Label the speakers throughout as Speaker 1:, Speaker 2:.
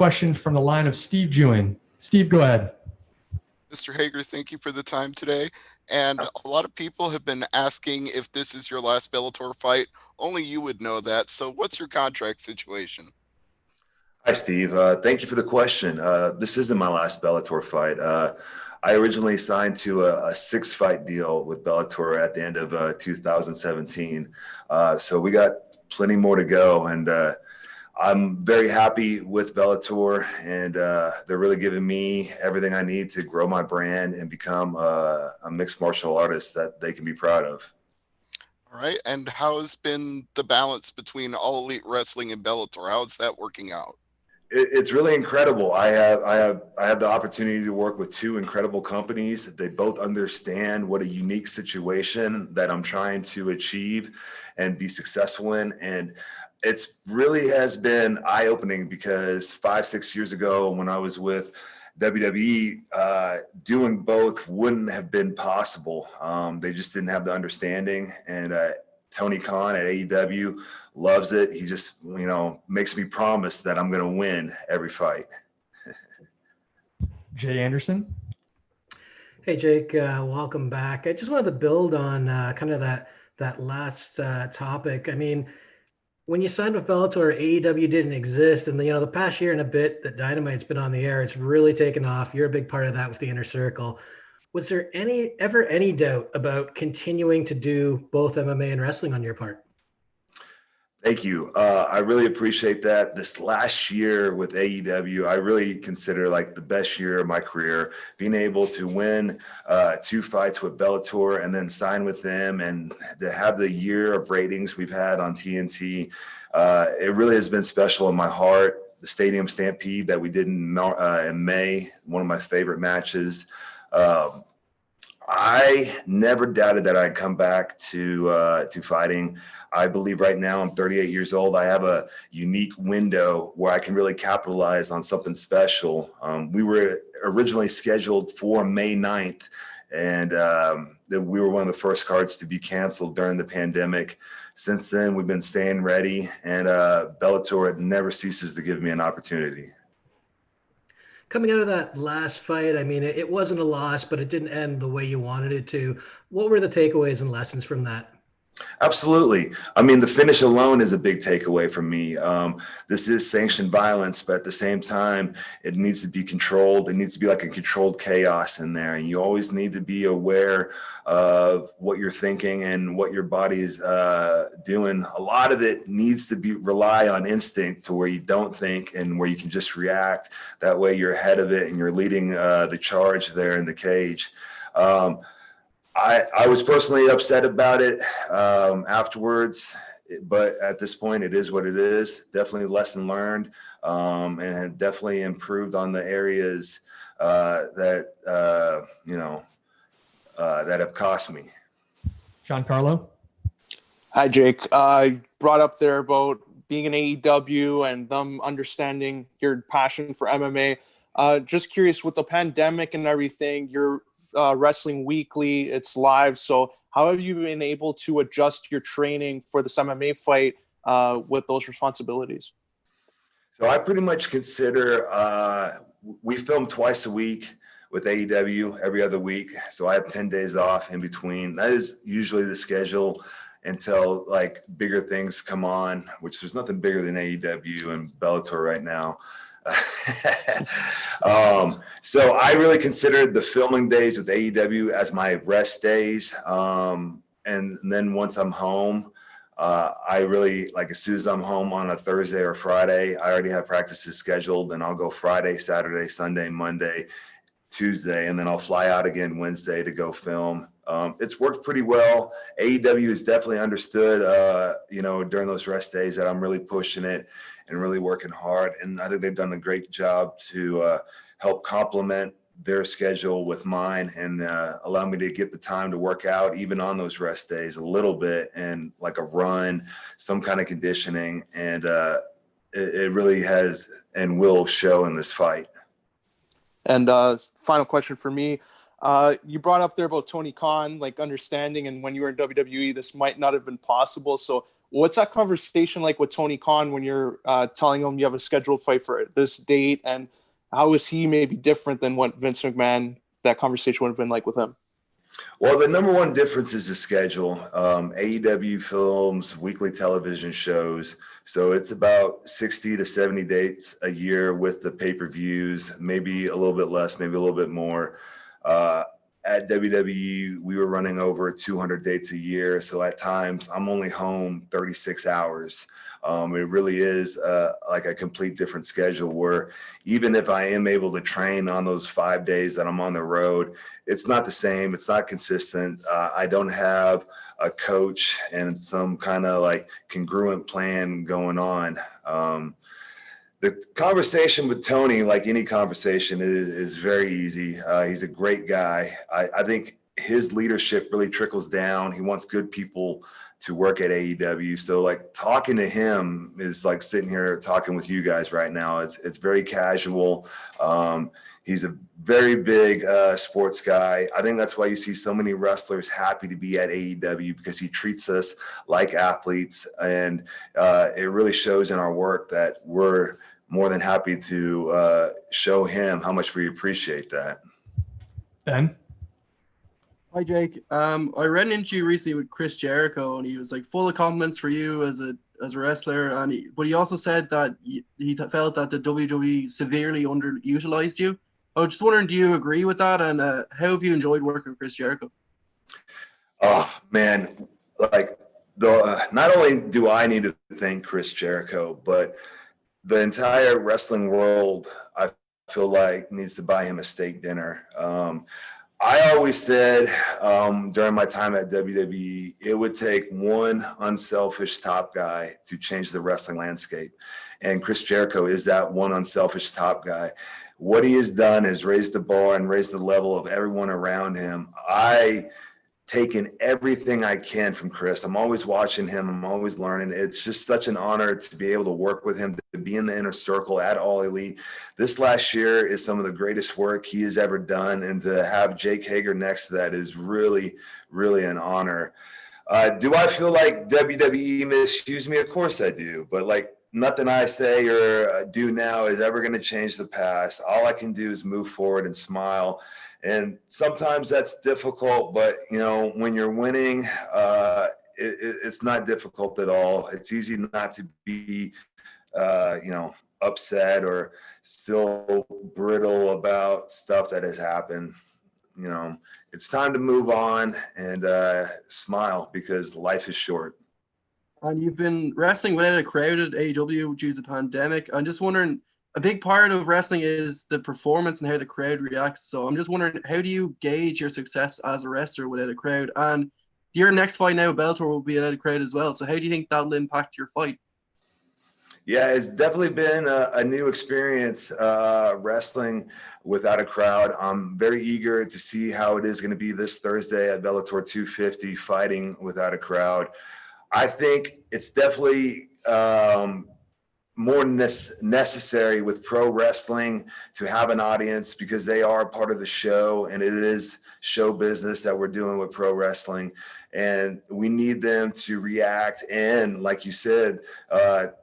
Speaker 1: question from the line of Steve Jewin. Steve, go ahead.
Speaker 2: Mr. Hager, thank you for the time today. And a lot of people have been asking if this is your last Bellator fight. Only you would know that. So what's your contract situation?
Speaker 3: Hi, Steve. Thank you for the question. This isn't my last Bellator fight. I originally signed to a 6-fight deal with Bellator at the end of 2017. So we got plenty more to go. And I'm very happy with Bellator, and they're really giving me everything I need to grow my brand and become a mixed martial artist that they can be proud of.
Speaker 2: All right. And how has been the balance between All Elite Wrestling and Bellator? How is that working out?
Speaker 3: It's really incredible. I have the opportunity to work with 2 incredible companies. They both understand what a unique situation that I'm trying to achieve and be successful in. And it's really has been eye-opening because 5-6 years ago when I was with WWE, doing both wouldn't have been possible. They just didn't have the understanding. And Tony Khan at AEW loves it. He just, makes me promise that I'm going to win every fight.
Speaker 1: Jay Anderson.
Speaker 4: Hey, Jake, welcome back. I just wanted to build on kind of that last topic. I mean, when you signed with Bellator, AEW didn't exist. And, the past year and a bit that Dynamite's been on the air, it's really taken off. You're a big part of that with the Inner Circle. Was there ever any doubt about continuing to do both MMA and wrestling on your part?
Speaker 3: Thank you. I really appreciate that. This last year with AEW, I really consider like the best year of my career. Being able to win 2 fights with Bellator and then sign with them, and to have the year of ratings we've had on TNT, it really has been special in my heart. The Stadium Stampede that we did in May, one of my favorite matches. I never doubted that I'd come back to fighting. I believe right now I'm 38 years old. I have a unique window where I can really capitalize on something special. We were originally scheduled for May 9th, and we were one of the first cards to be canceled during the pandemic. Since then, we've been staying ready, and Bellator never ceases to give me an opportunity.
Speaker 4: Coming out of that last fight, I mean, it wasn't a loss, but it didn't end the way you wanted it to. What were the takeaways and lessons from that?
Speaker 3: Absolutely. I mean, the finish alone is a big takeaway from me. This is sanctioned violence, but at the same time, it needs to be controlled. It needs to be like a controlled chaos in there. And you always need to be aware of what you're thinking and what your body is doing. A lot of it needs to rely on instinct, to where you don't think and where you can just react. That way you're ahead of it and you're leading the charge there in the cage. I was personally upset about it afterwards, but at this point, it is what it is. Definitely a lesson learned, and have definitely improved on the areas that have cost me.
Speaker 1: Giancarlo.
Speaker 5: Hi, Jake. I brought up there about being in AEW and them understanding your passion for MMA. Just curious, with the pandemic and everything, you're wrestling weekly, it's live. So how have you been able to adjust your training for this MMA fight with those responsibilities?
Speaker 3: So I pretty much consider we film twice a week with AEW, every other week. So I have 10 days off in between. That is usually the schedule until like bigger things come on, which there's nothing bigger than AEW and Bellator right now. So I really considered the filming days with AEW as my rest days. And then once I'm home, I really, like, as soon as I'm home on a Thursday or Friday, I already have practices scheduled, and I'll go Friday, Saturday, Sunday, Monday, Tuesday, and then I'll fly out again Wednesday to go film. It's worked pretty well. AEW has definitely understood, during those rest days that I'm really pushing it and really working hard. And I think they've done a great job to help complement their schedule with mine and allow me to get the time to work out even on those rest days a little bit, and like a run, some kind of conditioning. And it really has and will show in this fight.
Speaker 5: And final question for me. You brought up there about Tony Khan, like understanding, and when you were in WWE, this might not have been possible. So What's that conversation like with Tony Khan when you're telling him you have a scheduled fight for this date, and how is he maybe different than what Vince McMahon, that conversation would have been like with him?
Speaker 3: Well, the number one difference is the schedule. AEW films weekly television shows, so it's about 60 to 70 dates a year with the pay-per-views, maybe a little bit less, maybe a little bit more. At WWE, we were running over 200 dates a year, so at times I'm only home 36 hours. It really is like a complete different schedule where even if I am able to train on those 5 days that I'm on the road, it's not the same. It's not consistent. I don't have a coach and some kind of like congruent plan going on. The conversation with Tony, like any conversation, is very easy. He's a great guy. I think his leadership really trickles down. He wants good people to work at AEW. So like talking to him is like sitting here talking with you guys right now. It's very casual. He's a very big sports guy. I think that's why you see so many wrestlers happy to be at AEW, because he treats us like athletes. And it really shows in our work that we're more than happy to show him how much we appreciate that.
Speaker 1: Ben?
Speaker 6: Hi, Jake. I read an interview recently with Chris Jericho, and he was like full of compliments for you as a wrestler. But he also said that he felt that the WWE severely underutilized you. I was just wondering, do you agree with that? And how have you enjoyed working with Chris Jericho?
Speaker 3: Oh man, like not only do I need to thank Chris Jericho, but the entire wrestling world, I feel like, needs to buy him a steak dinner. I always said during my time at WWE, it would take one unselfish top guy to change the wrestling landscape. And Chris Jericho is that one unselfish top guy. What he has done is raised the bar and raised the level of everyone around him. I taken everything I can from Chris. I'm always watching him. I'm always learning. It's just such an honor to be able to work with him, to be in the inner circle at All Elite. This last year is some of the greatest work he has ever done. And to have Jake Hager next to that is really, really an honor. Do I feel like WWE misused me? Of course I do. But like nothing I say or do now is ever going to change the past. All I can do is move forward and smile. And sometimes that's difficult, but you know, when you're winning, it's not difficult at all. It's easy not to be, upset or still brittle about stuff that has happened. You know, it's time to move on and smile, because life is short.
Speaker 6: And you've been wrestling without a crowd at AEW due to the pandemic. I'm just wondering, a big part of wrestling is the performance and how the crowd reacts. So I'm just wondering, how do you gauge your success as a wrestler without a crowd? And your next fight now, Bellator, will be without a crowd as well. So how do you think that'll impact your fight?
Speaker 3: Yeah, it's definitely been a new experience wrestling without a crowd. I'm very eager to see how it is going to be this Thursday at Bellator 250, fighting without a crowd. I think it's definitely more necessary with pro wrestling to have an audience, because they are part of the show, and it is show business that we're doing with pro wrestling, and we need them to react and, like you said,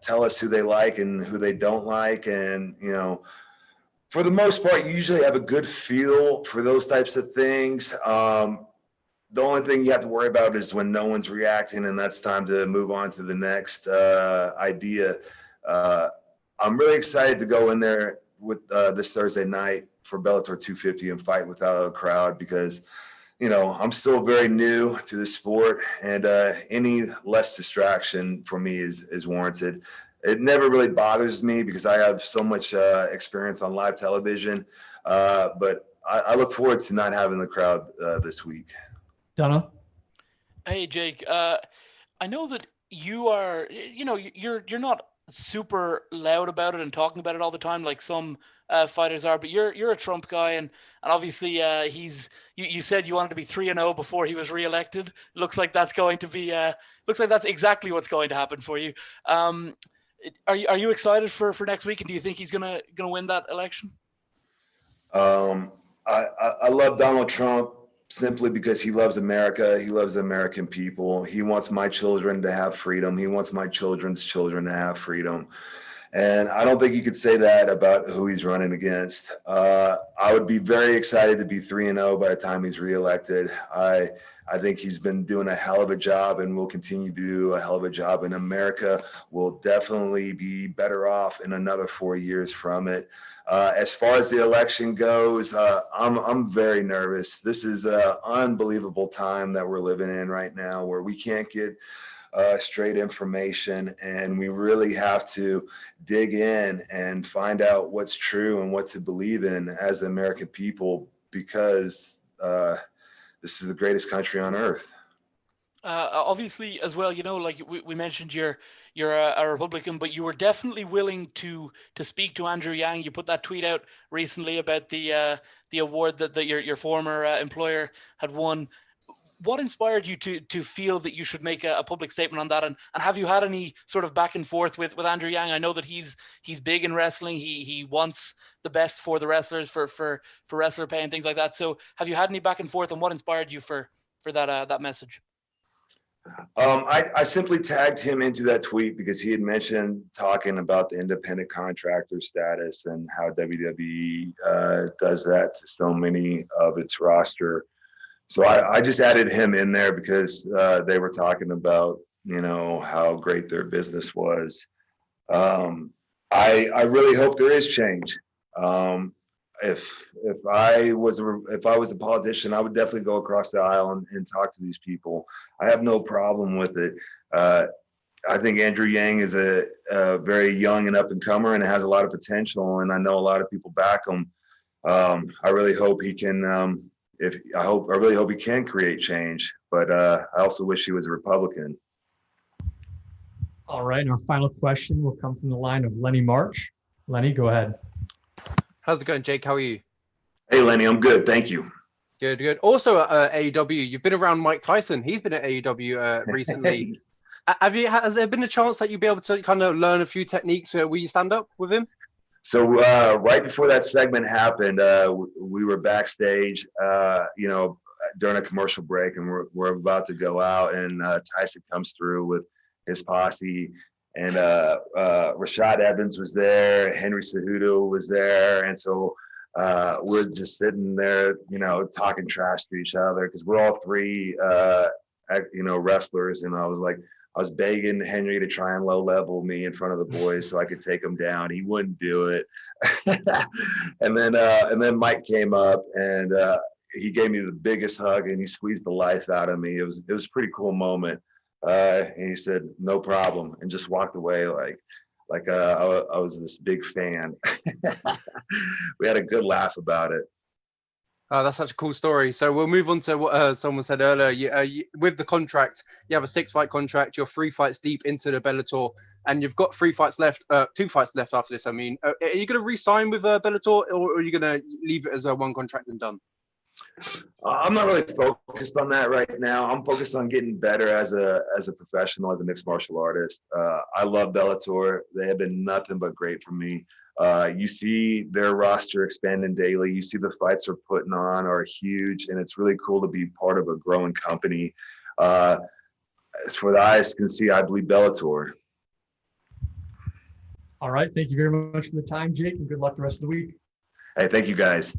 Speaker 3: tell us who they like and who they don't like. And you know, for the most part, you usually have a good feel for those types of things. The only thing you have to worry about is when no one's reacting, and that's time to move on to the next idea. I'm really excited to go in there with this Thursday night for Bellator 250 and fight without a crowd, because, you know, I'm still very new to the sport, and any less distraction for me is warranted. It never really bothers me because I have so much experience on live television, but I look forward to not having the crowd this week.
Speaker 1: Donna?
Speaker 7: Hey, Jake. I know that you are, you're not super loud about it and talking about it all the time like some fighters are, but you're a Trump guy, and obviously you said you wanted to be 3-0 before he was reelected. Looks like that's going to be looks like that's exactly what's going to happen for you. Are you excited for next week, and do you think he's gonna win that election?
Speaker 3: I love Donald Trump. simply because he loves America. He loves the American people. He wants my children to have freedom. He wants my children's children to have freedom. And I don't think you could say that about who he's running against. I would be very excited to be 3-0 by the time he's reelected. I think he's been doing a hell of a job and will continue to do a hell of a job. And America will definitely be better off in another 4 years from it. As far as the election goes, I'm very nervous. This is an unbelievable time that we're living in right now, where we can't get straight information, and we really have to dig in and find out what's true and what to believe in as the American people, because this is the greatest country on earth.
Speaker 7: Obviously, as well, like we mentioned, you're a Republican, but you were definitely willing to speak to Andrew Yang. You put that tweet out recently about the award that your former employer had won. What inspired you to feel that you should make a public statement on that? And have you had any sort of back and forth with Andrew Yang? I know that he's big in wrestling. He wants the best for the wrestlers, for wrestler pay and things like that. So have you had any back and forth, and what inspired you for that message?
Speaker 3: I simply tagged him into that tweet because he had mentioned talking about the independent contractor status and how WWE does that to so many of its roster. So I just added him in there because they were talking about, how great their business was. I really hope there is change. If I was a politician, I would definitely go across the aisle and talk to these people. I have no problem with it. I think Andrew Yang is a very young and up and comer and has a lot of potential, and I know a lot of people back him. I really hope he can. I really hope he can create change, but I also wish he was a Republican.
Speaker 1: All right, and our final question will come from the line of Lenny March. Lenny, go ahead.
Speaker 8: How's it going, Jake? How are you?
Speaker 3: Hey, Lenny, I'm good. Thank you.
Speaker 8: Good. Also at AEW, you've been around Mike Tyson. He's been at AEW recently. Has there been a chance that you'd be able to kind of learn a few techniques where you stand up with him?
Speaker 3: So right before that segment happened, we were backstage, during a commercial break, and we're about to go out, and Tyson comes through with his posse, and Rashad Evans was there, Henry Cejudo was there, and so we're just sitting there, talking trash to each other because we're all three, wrestlers, and I was begging Henry to try and low level me in front of the boys so I could take him down. He wouldn't do it. and then Mike came up and he gave me the biggest hug and he squeezed the life out of me. It was a pretty cool moment. And he said, "No problem," and just walked away like I was this big fan. We had a good laugh about it.
Speaker 8: Oh, that's such a cool story. So we'll move on to what someone said earlier. With the contract, you have a 6-fight contract. You're 3 fights deep into the Bellator, and you've got 2 fights left after this. I mean, are you going to re-sign with Bellator, or are you going to leave it as a one contract and done?
Speaker 3: I'm not really focused on that right now. I'm focused on getting better as a professional, as a mixed martial artist. I love Bellator. They have been nothing but great for me. You see their roster expanding daily. You see the fights they're putting on are huge, and it's really cool to be part of a growing company. As for the eyes can see, I believe Bellator.
Speaker 1: All right. Thank you very much for the time, Jake, and good luck the rest of the week.
Speaker 3: Hey, thank you guys.